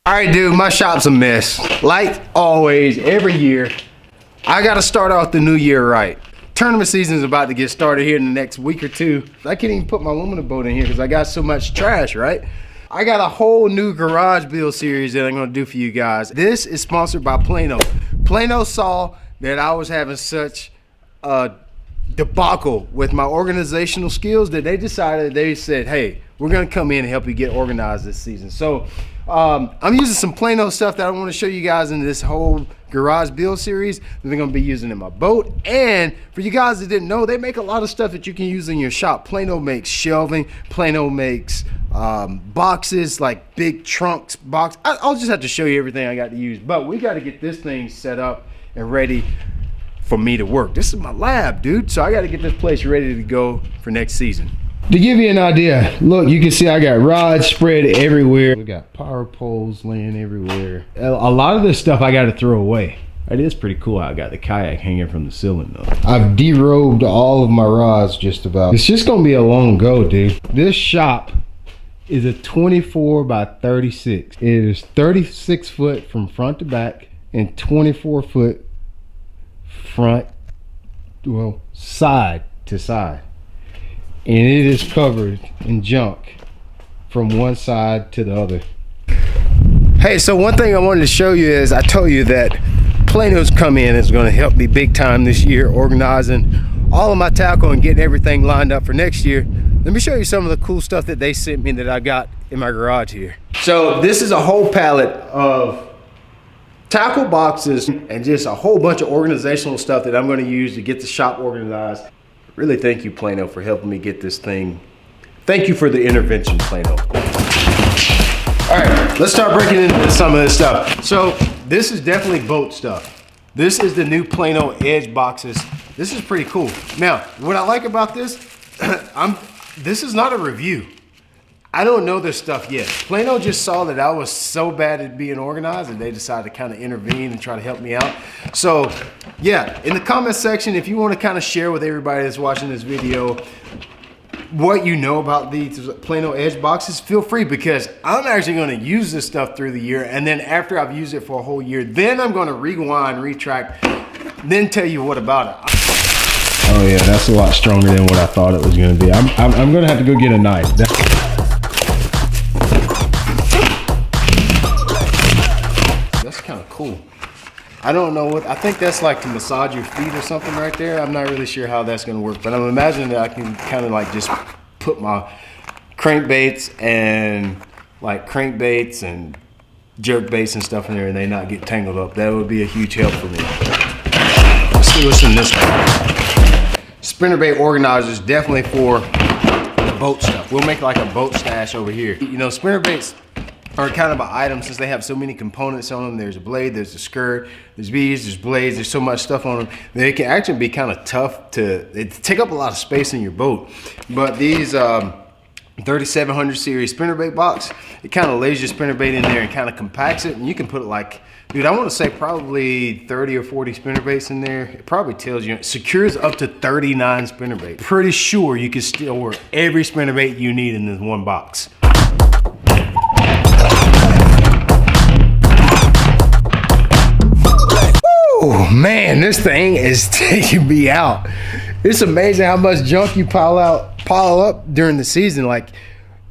All right, dude, my shop's a mess. Like always, every year, I gotta start off the new year right. Tournament season is about to get started here in the next week or two. I can't even put my aluminum boat in here because I got so much trash, right? I got a whole new garage build series that I'm gonna do for you guys. This is sponsored by Plano. Plano saw that I was having such a debacle with my organizational skills that they said, hey, we're gonna come in and help you get organized this season. So I'm using some Plano stuff that I want to show you guys in this whole garage build series that they're gonna be using in my boat. And for you guys that didn't know, they make a lot of stuff that you can use in your shop. Plano makes shelving, Plano makes boxes, like big trunks box. I'll just have to show you everything I got to use, but we got to get this thing set up and ready for me to work. This is my lab, dude, so I got to get this place ready to go for next season. To give you an idea, look, you can see I got rods spread everywhere. We got power poles laying everywhere. A lot of this stuff I got to throw away. It is pretty cool how I got the kayak hanging from the ceiling though. I've derobed all of my rods just about. It's just gonna be a long go, dude. This shop is a 24 by 36. It is 36 foot from front to back and 24 foot front, well, side to side. And it is covered in junk from one side to the other. Hey, so one thing I wanted to show you is I told you that Plano's come in is going to help me big time this year, organizing all of my tackle and getting everything lined up for next year. Let me show you some of the cool stuff that they sent me that I got in my garage here. So this is a whole pallet of tackle boxes and just a whole bunch of organizational stuff that I'm going to use to get the shop organized. Really thank you, Plano, for helping me get this thing. Thank you for the intervention, Plano. All right, let's start breaking into some of this stuff. So this is definitely boat stuff. This is the new Plano Edge boxes. This is pretty cool. Now, what I like about this, this is not a review. I don't know this stuff yet. Plano just saw that I was so bad at being organized and they decided to kind of intervene and try to help me out. So yeah, in the comment section, if you want to kind of share with everybody that's watching this video what you know about these Plano Edge boxes, feel free, because I'm actually going to use this stuff through the year, and then after I've used it for a whole year, then I'm going to rewind, retract, then tell you what about it. Oh yeah, that's a lot stronger than what I thought it was going to be. I'm going to have to go get a knife. That's kind of cool. I don't know what, I think that's like to massage your feet or something right there. I'm not really sure how that's gonna work, but I'm imagining that I can kind of like just put my crankbaits and jerk baits and stuff in there and they not get tangled up. That would be a huge help for me. Let's see what's in this one. Spinnerbait organizers, definitely for the boat stuff. We'll make like a boat stash over here. You know, spinnerbaits are kind of an item since they have so many components on them. There's a blade, there's a skirt, there's beads, there's blades, there's so much stuff on them. They can actually be kind of tough they take up a lot of space in your boat. But these 3700 series spinnerbait box, it kind of lays your spinnerbait in there and kind of compacts it, and you can put it like, dude, I want to say probably 30 or 40 spinnerbaits in there. It probably tells you, it secures up to 39 spinnerbait. Pretty sure you can store every spinnerbait you need in this one box. Oh man, this thing is taking me out. It's amazing how much junk you pile up during the season. Like,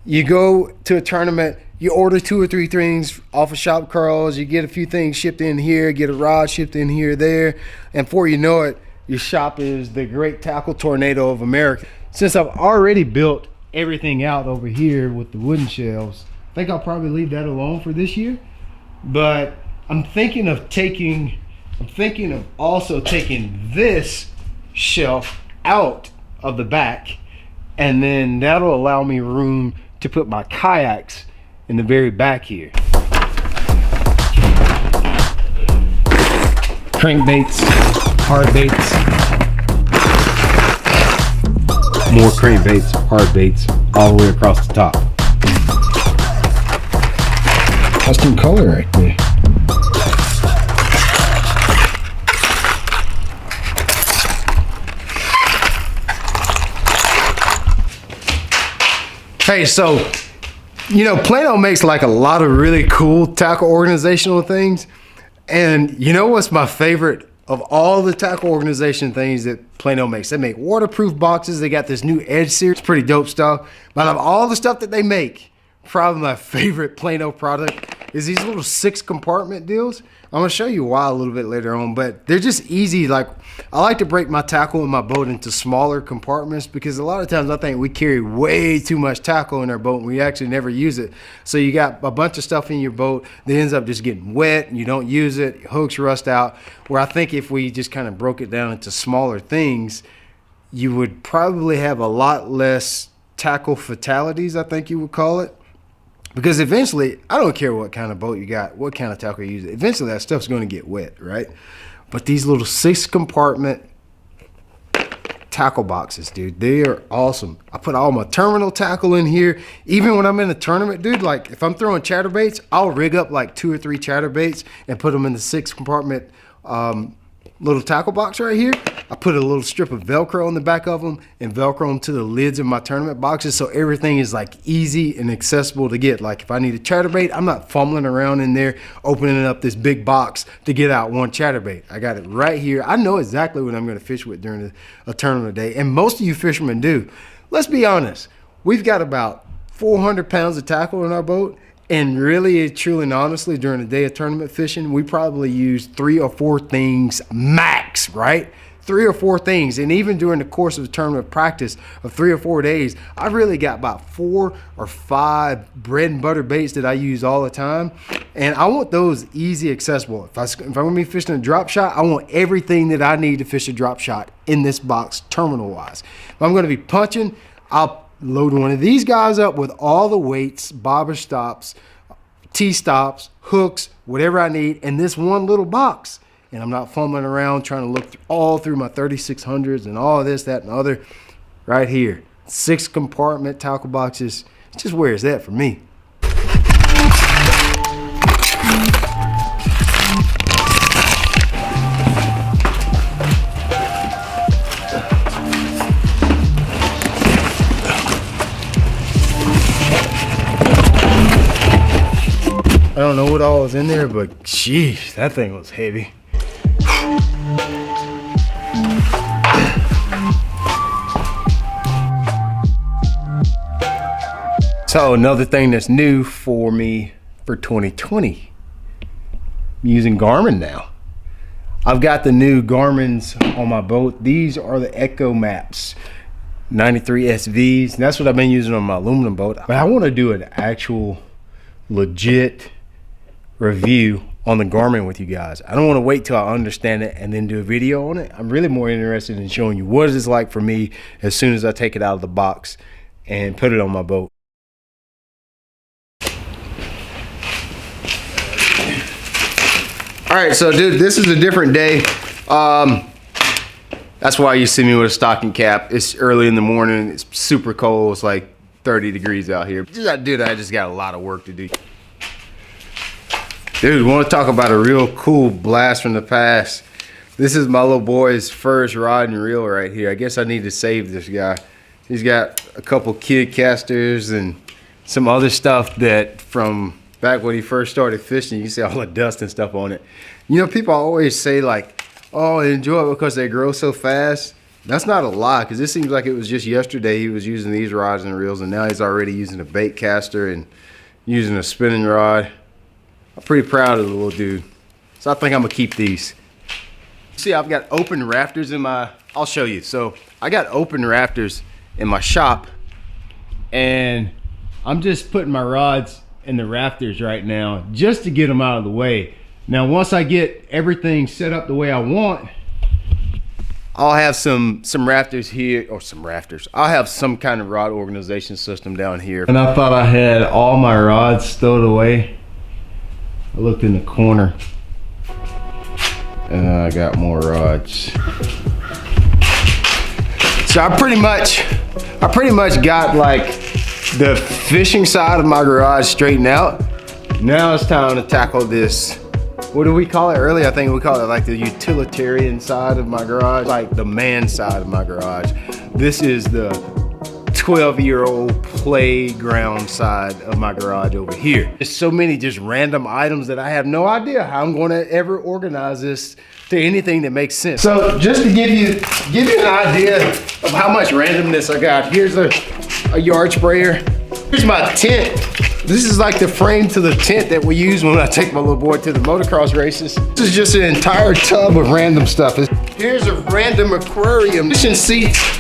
you go to a tournament, you order 2 or 3 things off of Shop Carls, you get a few things shipped in here, get a rod shipped in here, there, and before you know it, your shop is the great tackle tornado of America. Since I've already built everything out over here with the wooden shelves, I think I'll probably leave that alone for this year. But I'm thinking of also taking this shelf out of the back, and then that'll allow me room to put my kayaks in the very back here. Crankbaits, hard baits, more crankbaits, hard baits, all the way across the top. Custom color right there. Hey, so You know, Plano makes like a lot of really cool tackle organizational things. And you know what's my favorite of all the tackle organization things that Plano makes? They make waterproof boxes. They got this new Edge series, pretty dope stuff. But of all the stuff that they make, probably my favorite Plano product is these little 6 compartment deals. I'm gonna show you why a little bit later on, but they're just easy. Like, I like to break my tackle in my boat into smaller compartments because a lot of times I think we carry way too much tackle in our boat and we actually never use it. So you got a bunch of stuff in your boat that ends up just getting wet and you don't use it, hooks rust out. Where I think if we just kind of broke it down into smaller things, you would probably have a lot less tackle fatalities, I think you would call it. Because eventually, I don't care what kind of boat you got, what kind of tackle you use, eventually that stuff's going to get wet, right? But these little 6 compartment tackle boxes, dude, they are awesome. I put all my terminal tackle in here. Even when I'm in a tournament, dude, like if I'm throwing chatterbaits, I'll rig up like 2 or 3 chatterbaits and put them in the 6 compartment little tackle box right here. I put a little strip of Velcro on the back of them and Velcro them to the lids of my tournament boxes, so everything is like easy and accessible to get. Like if I need a chatterbait, I'm not fumbling around in there opening up this big box to get out one chatterbait. I got it right here. I know exactly what I'm going to fish with during a tournament day, and most of you fishermen do. Let's be honest, we've got about 400 pounds of tackle in our boat. And really, truly, and honestly, during a day of tournament fishing, we probably use 3 or 4 things max, right? 3 or 4 things. And even during the course of a tournament practice of 3 or 4 days, I've really got about 4 or 5 bread and butter baits that I use all the time. And I want those easy, accessible. If I'm going to be fishing a drop shot, I want everything that I need to fish a drop shot in this box, terminal-wise. If I'm going to be punching, I'll load one of these guys up with all the weights, bobber stops, T-stops, hooks, whatever I need in this one little box. And I'm not fumbling around trying to look all through my 3600s and all this, that, and other. Right here, 6 compartment tackle boxes. It's just where it's at for me. I don't know what all was in there, but sheesh, that thing was heavy. So another thing that's new for me for 2020, I'm using Garmin now. I've got the new Garmin's on my boat. These are the Echo Maps 93 SVs. And that's what I've been using on my aluminum boat. But I want to do an actual legit review on the Garmin with you guys. I don't want to wait till I understand it and then do a video on it. I'm really more interested in showing you what it's like for me as soon as I take it out of the box and put it on my boat. All right, so dude, this is a different day. That's why you see me with a stocking cap. It's early in the morning. It's super cold. It's like 30 degrees out here. Dude, I just got a lot of work to do. Dude, want to talk about a real cool blast from the past. This is my little boy's first rod and reel right here. I guess I need to save this guy. He's got a couple kid casters and some other stuff that from back when he first started fishing, you see all the dust and stuff on it. You know, people always say like, oh, enjoy it because they grow so fast. That's not a lie, because it seems like it was just yesterday he was using these rods and reels, and now he's already using a bait caster and using a spinning rod. I'm pretty proud of the little dude. So I think I'm gonna keep these. See, I've got open rafters in my, I'll show you. So I got open rafters in my shop, and I'm just putting my rods in the rafters right now just to get them out of the way. Now, once I get everything set up the way I want, I'll have some rafters here, or some rafters. I'll have some kind of rod organization system down here. And I thought I had all my rods stowed away. I looked in the corner and I got more rods. So I pretty much got like the fishing side of my garage straightened out. Now it's time to tackle this. What do we call it earlier? I think we call it like the utilitarian side of my garage, like the man side of my garage. This is the 12-year-old playground side of my garage over here. There's so many just random items that I have no idea how I'm going to ever organize this to anything that makes sense. So just to give you an idea of how much randomness I got, here's a yard sprayer. Here's my tent. This is like the frame to the tent that we use when I take my little boy to the motocross races. This is just an entire tub of random stuff. Here's a random aquarium, fishing seats,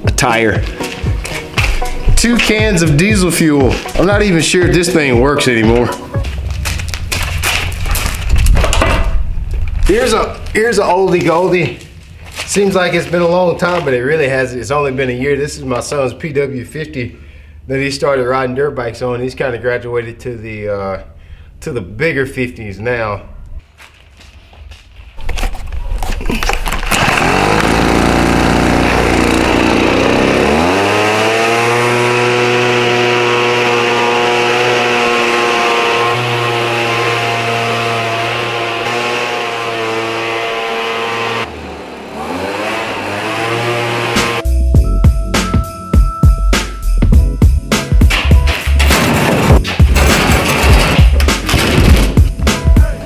a tire, 2 cans of diesel fuel. I'm not even sure if this thing works anymore. Here's an oldie goldie. Seems like it's been a long time, but it really hasn't. It's only been a year. This is my son's PW50 that he started riding dirt bikes on. He's kind of graduated to the bigger 50s now.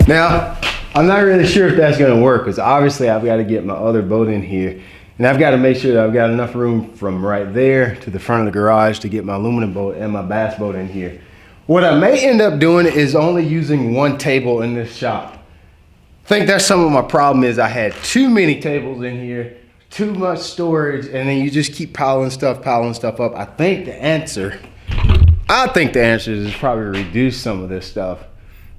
Now, I'm not really sure if that's gonna work because obviously I've got to get my other boat in here and I've got to make sure that I've got enough room from right there to the front of the garage to get my aluminum boat and my bass boat in here. What I may end up doing is only using 1 table in this shop. I think that's some of my problem is I had too many tables in here, too much storage, and then you just keep piling stuff up. I think the answer is probably reduce some of this stuff.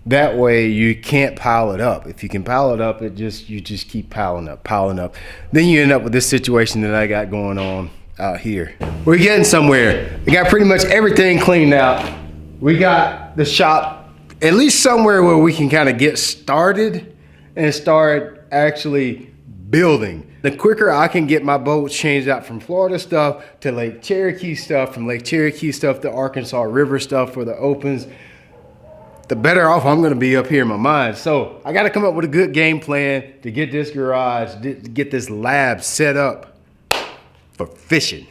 That way you can't pile it up. If you can pile it up, you just keep piling up. Then you end up with this situation that I got going on out here. We're getting somewhere. We got pretty much everything cleaned out. We got the shop at least somewhere where we can kind of get started and start actually building. The quicker I can get my boat changed out from Florida stuff to Lake Cherokee stuff, from Lake Cherokee stuff to Arkansas River stuff for the opens, the better off I'm gonna be up here in my mind. So I gotta come up with a good game plan to get this garage, to get this lab set up for fishing.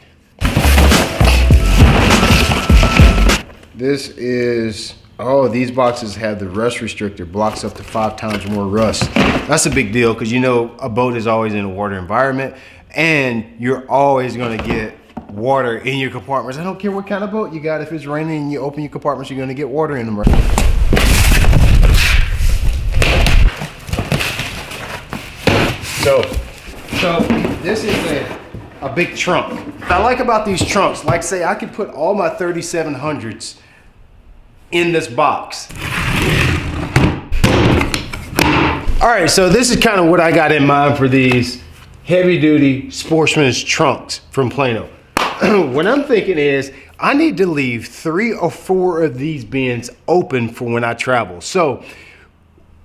This is, oh, these boxes have the rust restrictor, blocks up to 5 times more rust. That's a big deal because you know a boat is always in a water environment and you're always gonna get water in your compartments. I don't care what kind of boat you got. If it's raining and you open your compartments, you're gonna get water in them. So this is a big trunk. What I like about these trunks, like say I could put all my 3700s in this box. All right, so this is kind of what I got in mind for these heavy duty sportsman's trunks from Plano. What I'm thinking is I need to leave 3 or 4 of these bins open for when I travel. So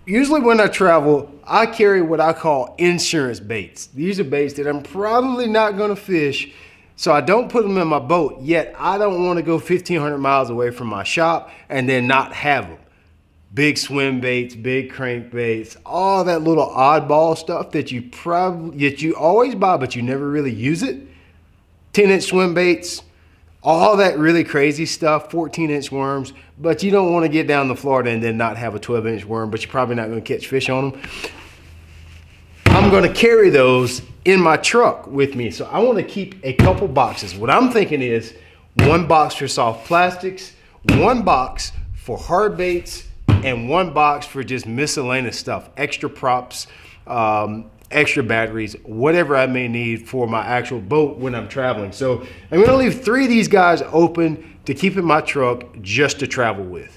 usually when I travel, I carry what I call insurance baits. These are baits that I'm probably not gonna fish, so I don't put them in my boat, yet I don't wanna go 1,500 miles away from my shop and then not have them. Big swim baits, big crank baits, all that little oddball stuff that you always buy, but you never really use it. 10-inch swim baits, all that really crazy stuff, 14-inch worms, but you don't want to get down to Florida and then not have a 12-inch worm, but you're probably not going to catch fish on them. I'm going to carry those in my truck with me, so I want to keep a couple boxes. What I'm thinking is 1 box for soft plastics, 1 box for hard baits, and 1 box for just miscellaneous stuff, extra props, extra batteries, whatever I may need for my actual boat when I'm traveling. So I'm gonna leave 3 of these guys open to keep in my truck just to travel with.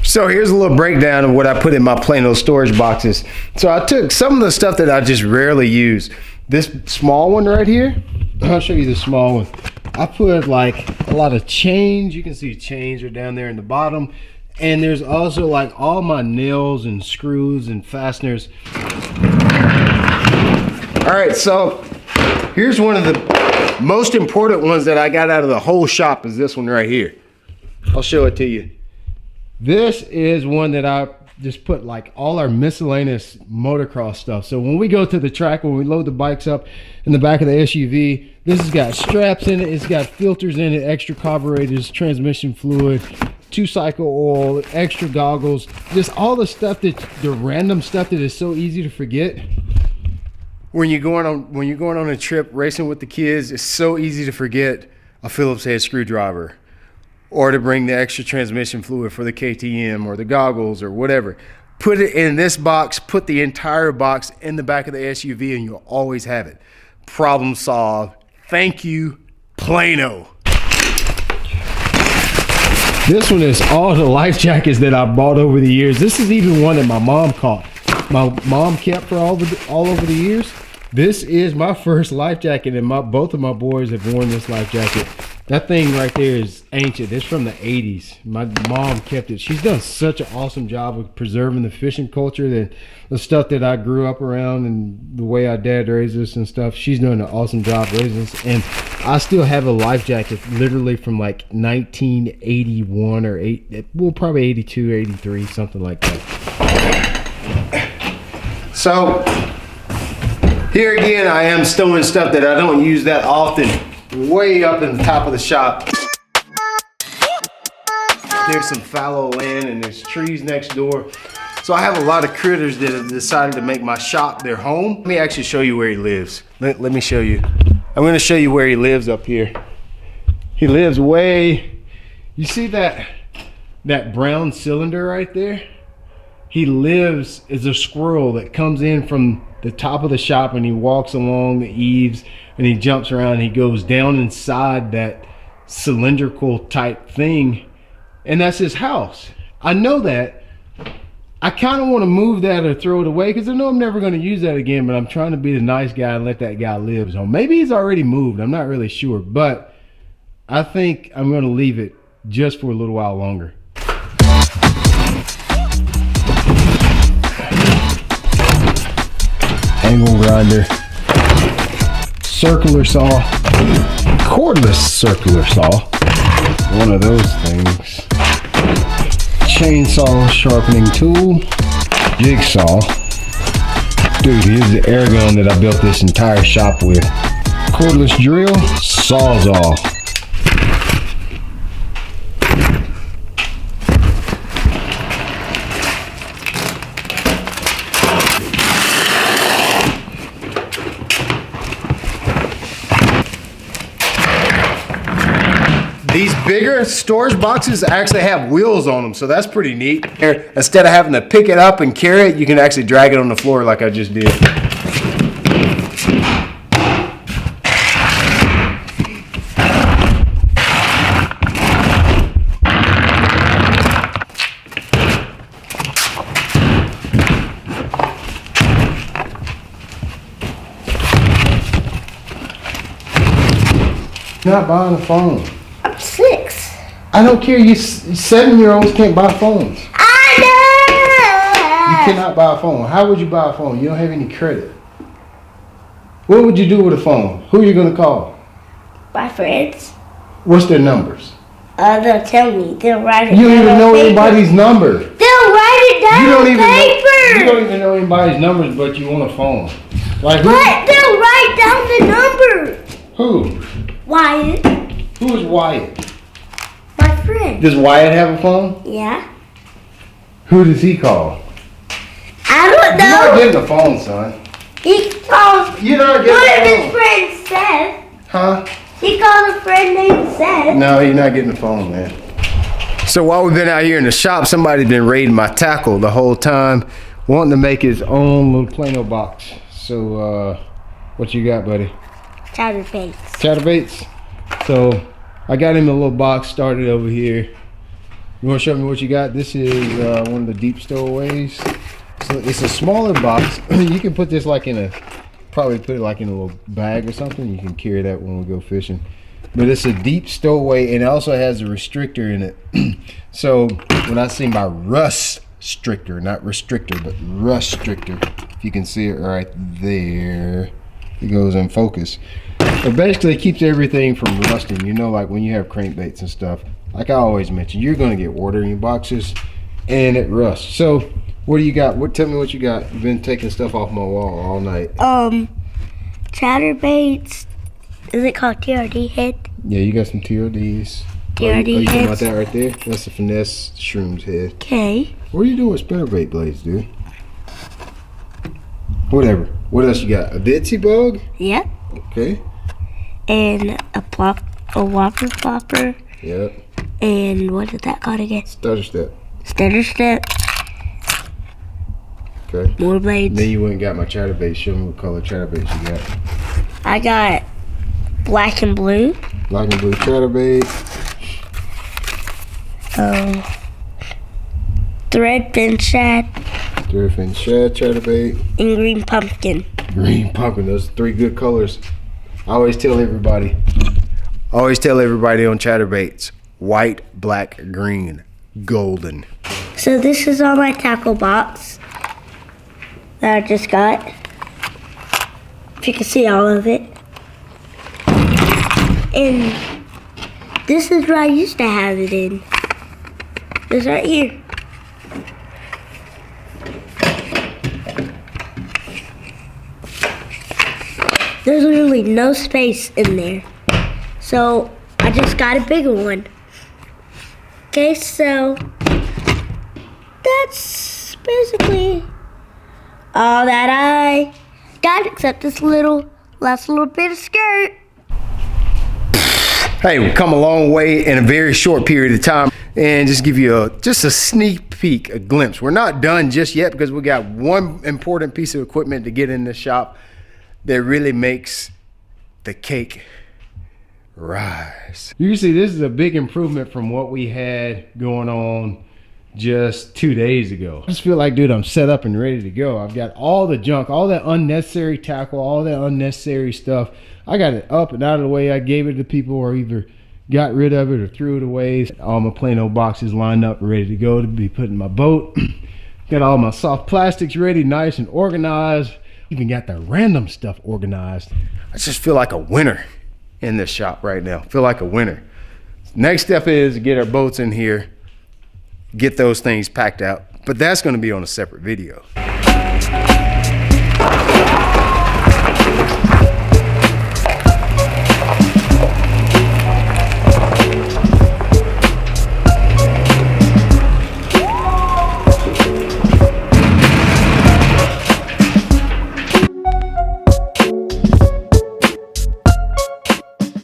So here's a little breakdown of what I put in my Plano storage boxes. So I took some of the stuff that I just rarely use. This small one right here, I'll show you the small one. I put like a lot of chains. You can see chains are down there in the bottom. And there's also like all my nails and screws and fasteners. All right, so here's one of the most important ones that I got out of the whole shop is this one right here. I'll show it to you. This is one that I just put like all our miscellaneous motocross stuff. So when we go to the track, when we load the bikes up in the back of the SUV, this has got straps in it, it's got filters in it, extra carburetors, transmission fluid, 2-cycle oil, extra goggles, just all the stuff the random stuff that is so easy to forget. When you're going on a trip racing with the kids, it's so easy to forget a Phillips head screwdriver, or to bring the extra transmission fluid for the KTM or the goggles or whatever. Put it in this box, put the entire box in the back of the SUV, and you'll always have it. Problem solved. Thank you, Plano. This one is all the life jackets that I bought over the years. This is even one that my mom caught. My mom kept for all over the years. This is my first life jacket, and both of my boys have worn this life jacket. That thing right there is ancient. It's from the 80s. My mom kept it. She's done such an awesome job of preserving the fishing culture, the stuff that I grew up around and the way our dad raised us and stuff. She's doing an awesome job raising us. And I still have a life jacket literally from like 1981 or probably 82, 83, something like that. So here again, I am stowing stuff that I don't use that often way up in the top of the shop. There's some fallow land and there's trees next door. So I have a lot of critters that have decided to make my shop their home. Let me actually show you where he lives. Let me show you. I'm gonna show you where he lives up here. He lives you see that brown cylinder right there? He lives as a squirrel that comes in from the top of the shop and he walks along the eaves and he jumps around and he goes down inside that cylindrical type thing, and that's his house. I know that. I kind of want to move that or throw it away because I know I'm never going to use that again, but I'm trying to be the nice guy and let that guy live. So maybe he's already moved. I'm not really sure, but I think I'm going to leave it just for a little while longer. Angle grinder, circular saw, cordless circular saw, one of those things, chainsaw sharpening tool, jigsaw. Dude, here's the air gun that I built this entire shop with, cordless drill, sawzall. These bigger storage boxes actually have wheels on them, so that's pretty neat. Instead of having to pick it up and carry it, you can actually drag it on the floor like I just did. You're not buying a phone. 6. I don't care. You 7-year-olds can't buy phones. I know. You cannot buy a phone. How would you buy a phone? You don't have any credit. What would you do with a phone? Who are you going to call? My friends. What's their numbers? They'll tell me. They'll write it down. You don't even know paper. anybody's number. They'll write it down on paper. You don't even know anybody's numbers, but you want a phone. Like who? But they'll write down the number. Who? Wyatt. Who is Wyatt? My friend. Does Wyatt have a phone? Yeah. Who does he call? I don't know. You're not getting a phone, son. He calls. You're not getting One a of phone. his friends said. Huh? He called a friend named Seth. No, you're not getting a phone, man. So while we've been out here in the shop, somebody's been raiding my tackle the whole time, wanting to make his own little Plano box. So, what you got, buddy? Chatterbaits. Chatterbaits. So I got him a little box started over here. You want to show me what you got? This is one of the deep stowaways. So it's a smaller box. You can put this like in a, probably put it like in a little bag or something. You can carry that when we go fishing. But it's a deep stowaway and it also has a restrictor in it. So when I say my rust restrictor, not restrictor, but rust restrictor, if you can see it right there, it goes in focus. It basically keeps everything from rusting. You know, like when you have crankbaits and stuff, like I always mention, you're gonna get water in your boxes. and it rusts. So, what do you got? Tell me what you got. You've been taking stuff off my wall all night. Chatterbaits. Is it called TRD head? Yeah, you got some TRDs. TRD you talking heads. about that right there? That's the finesse shrooms head. Okay. What are you doing with spinnerbait blades, dude? Whatever. What else you got? A Ditsy bug? Yep. Okay. And a whopper flopper. Yep. And what is that called again? Stutter step. Stutter step. Okay. More blades. Then you went and got my chatterbait. Show me what color chatterbaits you got. I got black and blue. Black and blue chatterbait. Threadfin shad. Threadfin shad chatterbait. And green pumpkin. Green pumpkin. Those are 3 good colors. I always tell everybody on chatterbaits: white, black, green, golden. So this is all my tackle box that I just got. If you can see all of it. And this is where I used to have it in. This right here. There's literally no space in there. So I just got a bigger one. Okay, so that's basically all that I got except this last little bit of skirt. Hey, we've come a long way in a very short period of time, and just give you just a sneak peek, a glimpse. We're not done just yet because we got one important piece of equipment to get in the shop that really makes the cake rise. You can see this is a big improvement from what we had going on just 2 days ago. I just feel like, dude, I'm set up and ready to go. I've got all the junk, all that unnecessary tackle, all that unnecessary stuff. I got it up and out of the way. I gave it to people or either got rid of it or threw it away. All my Plano boxes lined up and ready to go to be put in my boat. Got all my soft plastics ready, nice and organized. Even got the random stuff organized. I just feel like a winner in this shop right now. Feel like a winner. Next step is to get our boats in here, get those things packed out, but that's going to be on a separate video.